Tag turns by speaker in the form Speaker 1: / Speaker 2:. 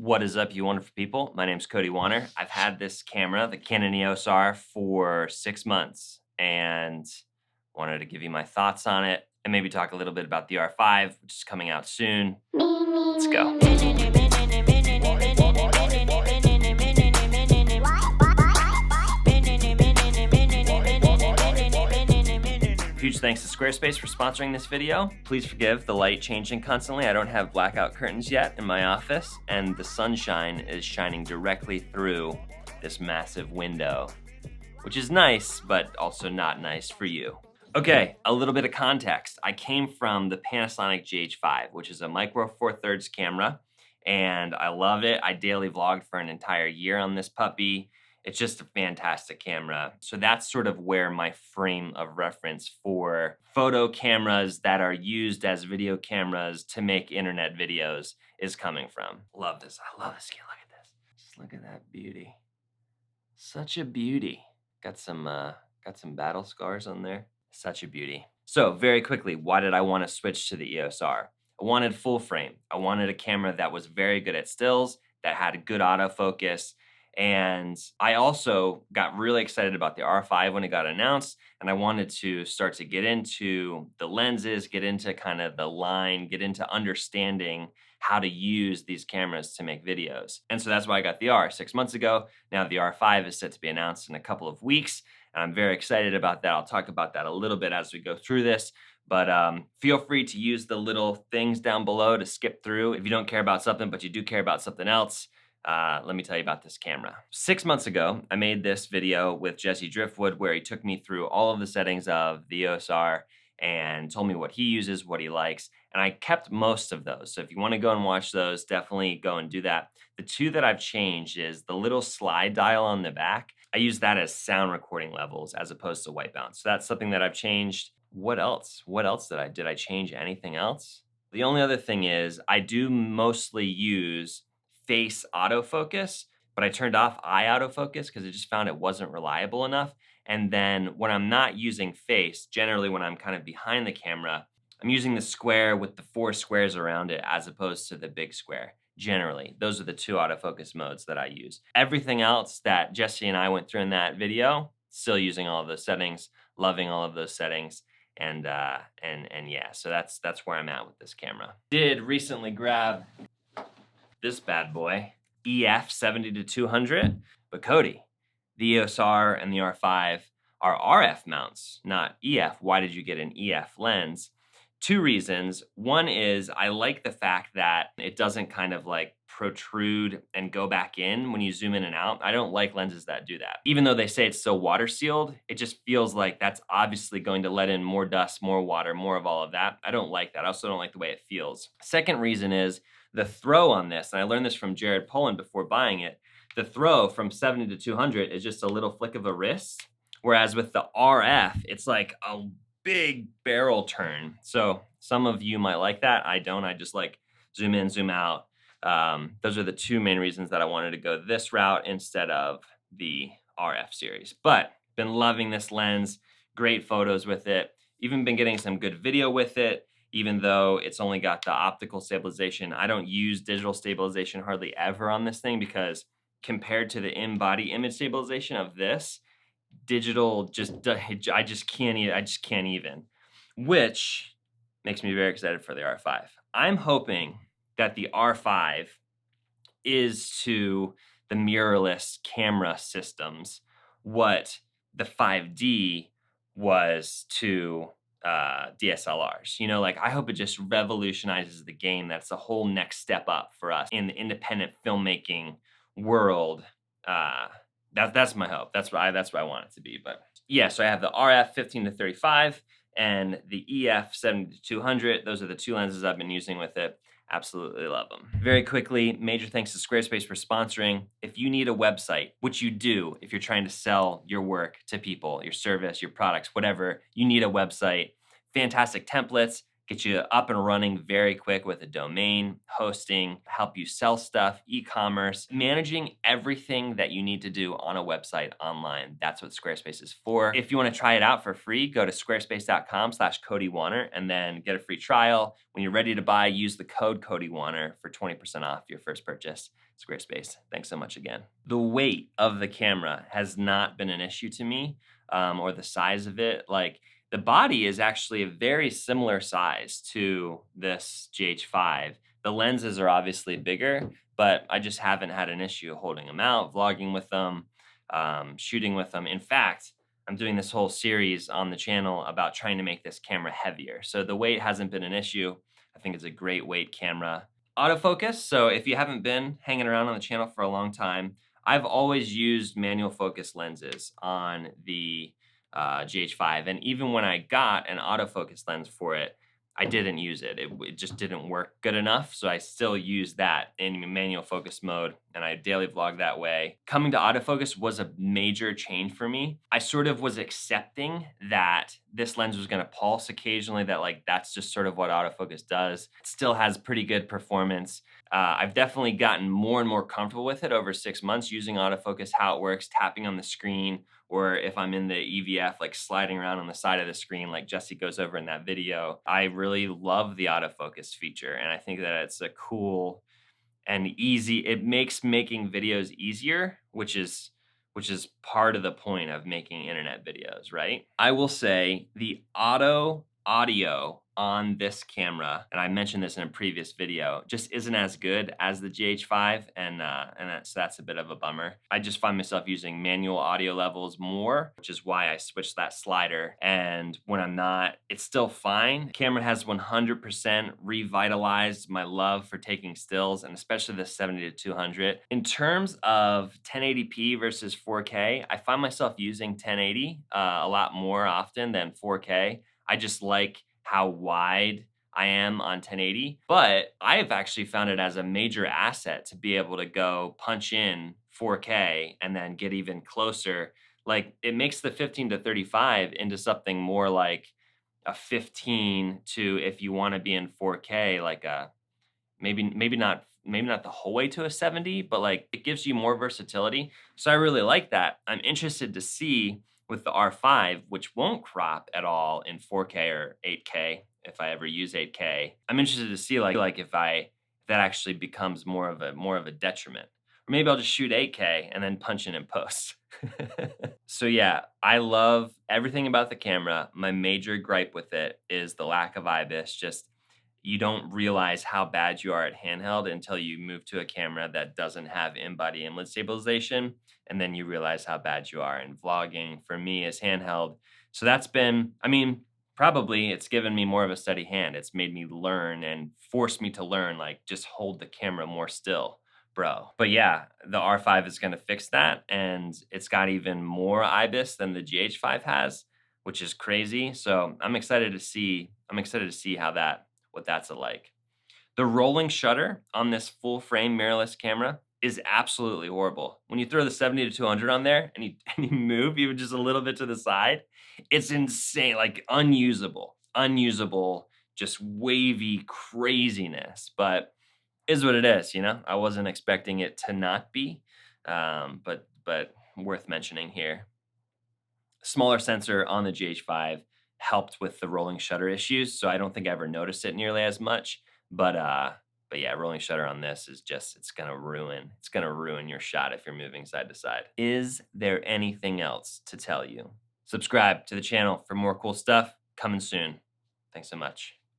Speaker 1: What is up, you wonderful people? My name's Cody Warner. I've had this camera, the Canon EOS R, for 6 months and wanted to give you my thoughts on it and maybe talk a little bit about the R5, which is coming out soon. Let's go. Huge thanks to Squarespace for sponsoring this video. Please forgive the light changing constantly. I don't have blackout curtains yet in my office, and the sunshine is shining directly through this massive window, which is nice, but also not nice for you. Okay, a little bit of context. I came from the Panasonic GH5, which is a micro four thirds camera, and I love it. I daily vlogged for an entire year on this puppy. It's just a fantastic camera. So that's sort of where my frame of reference for photo cameras that are used as video cameras to make internet videos is coming from. Love this. I love this kid. Look at this. Just look at that beauty. Such a beauty. Got some battle scars on there. Such a beauty. So very quickly, why did I want to switch to the EOS R? I wanted full frame. I wanted a camera that was very good at stills, that had good autofocus. And I also got really excited about the R5 when it got announced, and I wanted to start to get into the lenses, get into kind of the line, get into understanding how to use these cameras to make videos. And so that's why I got the R 6 months ago. Now the R5 is set to be announced in a couple of weeks, and I'm very excited about that. I'll talk about that a little bit as we go through this. But feel free to use the little things down below to skip through if you don't care about something, but you do care about something else. Let me tell you about this camera. 6 months ago, I made this video with Jesse Driftwood where he took me through all of the settings of the EOS R and told me what he uses, what he likes, and I kept most of those. So if you want to go and watch those, definitely go and do that. The two that I've changed is the little slide dial on the back. I use that as sound recording levels as opposed to white balance. So that's something that I've changed. What else? What else did I change anything else? The only other thing is I do mostly use face autofocus, but I turned off eye autofocus because I just found it wasn't reliable enough. And then when I'm not using face, generally when I'm kind of behind the camera, I'm using the square with the 4 squares around it as opposed to the big square. Generally, those are the 2 autofocus modes that I use. Everything else that Jesse and I went through in that video, still using all of those settings, loving all of those settings. And yeah, so that's where I'm at with this camera. Did recently grab this bad boy, EF 70-200. But Cody, the EOS R and the R5 are RF mounts, not EF. Why did you get an EF lens? 2 reasons. One is I like the fact that it doesn't kind of like protrude and go back in when you zoom in and out. I don't like lenses that do that. Even though they say it's so water sealed, it just feels like that's obviously going to let in more dust, more water, more of all of that. I don't like that. I also don't like the way it feels. Second reason is the throw on this, and I learned this from Jared Poland before buying it, the throw from 70-200 is just a little flick of a wrist, whereas with the RF, it's like a big barrel turn. So some of you might like that. I don't. I just like zoom in, zoom out. Those are the 2 main reasons that I wanted to go this route instead of the RF series. But been loving this lens, great photos with it, even been getting some good video with it. Even though it's only got the optical stabilization, I don't use digital stabilization hardly ever on this thing because compared to the in-body image stabilization of this, digital I just can't even, which makes me very excited for the R5. I'm hoping that the R5 is to the mirrorless camera systems what the 5D was to DSLRs. You know, like I hope it just revolutionizes the game. That's the whole next step up for us in the independent filmmaking world. That's my hope. That's what I want it to be. But yeah, so I have the RF 15-35 and the EF 70-200. Those are the 2 lenses I've been using with it. Absolutely love them. Very quickly, major thanks to Squarespace for sponsoring. If you need a website, which you do if you're trying to sell your work to people, your service, your products, whatever, you need a website. Fantastic templates, get you up and running very quick with a domain, hosting, help you sell stuff, e-commerce, managing everything that you need to do on a website online. That's what Squarespace is for. If you want to try it out for free, go to squarespace.com/CodyWarner and then get a free trial. When you're ready to buy, use the code CodyWarner for 20% off your first purchase. Squarespace, thanks so much again. The weight of the camera has not been an issue to me, or the size of it. Like, the body is actually a very similar size to this GH5. The lenses are obviously bigger, but I just haven't had an issue holding them out, vlogging with them, shooting with them. In fact, I'm doing this whole series on the channel about trying to make this camera heavier. So the weight hasn't been an issue. I think it's a great weight camera. Autofocus, so if you haven't been hanging around on the channel for a long time, I've always used manual focus lenses on the GH5, and even when I got an autofocus lens for it, I didn't use it. It just didn't work good enough, so I still use that in manual focus mode, and I daily vlog that way. Coming to autofocus was a major change for me. I sort of was accepting that this lens was gonna pulse occasionally, that like that's just sort of what autofocus does. It still has pretty good performance. I've definitely gotten more and more comfortable with it over 6 months using autofocus, how it works, tapping on the screen, or if I'm in the EVF, like sliding around on the side of the screen like Jesse goes over in that video. I really love the autofocus feature, and I think that it's a cool and easy, it makes making videos easier, which is part of the point of making internet videos, right? I will say the audio on this camera, and I mentioned this in a previous video, just isn't as good as the GH5, and that's a bit of a bummer. I just find myself using manual audio levels more, which is why I switched that slider, and when I'm not, it's still fine. The camera has 100% revitalized my love for taking stills, and especially the 70-200. In terms of 1080p versus 4K, I find myself using 1080 a lot more often than 4K. I just like how wide I am on 1080, but I have actually found it as a major asset to be able to go punch in 4K and then get even closer. Like, it makes the 15-35 into something more like a 15 to, if you want to be in 4K, like a maybe not the whole way to a 70, but like it gives you more versatility. So I really like that. I'm interested to see with the R5, which won't crop at all in 4K or 8K, if I ever use 8K. I'm interested to see like if that actually becomes more of a detriment. Or maybe I'll just shoot 8K and then punch in post. So yeah, I love everything about the camera. My major gripe with it is the lack of IBIS. Just, you don't realize how bad you are at handheld until you move to a camera that doesn't have in-body inlet stabilization, and then you realize how bad you are. And vlogging for me is handheld. So that's been, I mean, probably it's given me more of a steady hand. It's made me learn and forced me to learn, like, just hold the camera more still, bro. But yeah, the R5 is gonna fix that, and it's got even more IBIS than the GH5 has, which is crazy. So I'm excited to see what that's like. The rolling shutter on this full frame mirrorless camera is absolutely horrible. When you throw the 70-200 on there and you move even just a little bit to the side, it's insane, like unusable, just wavy craziness. But is what it is, you know? I wasn't expecting it to not be, but worth mentioning here. Smaller sensor on the GH5 helped with the rolling shutter issues, so I don't think I ever noticed it nearly as much. But yeah, rolling shutter on this is just, it's gonna ruin your shot if you're moving side to side. Is there anything else to tell you? Subscribe to the channel for more cool stuff coming soon. Thanks so much.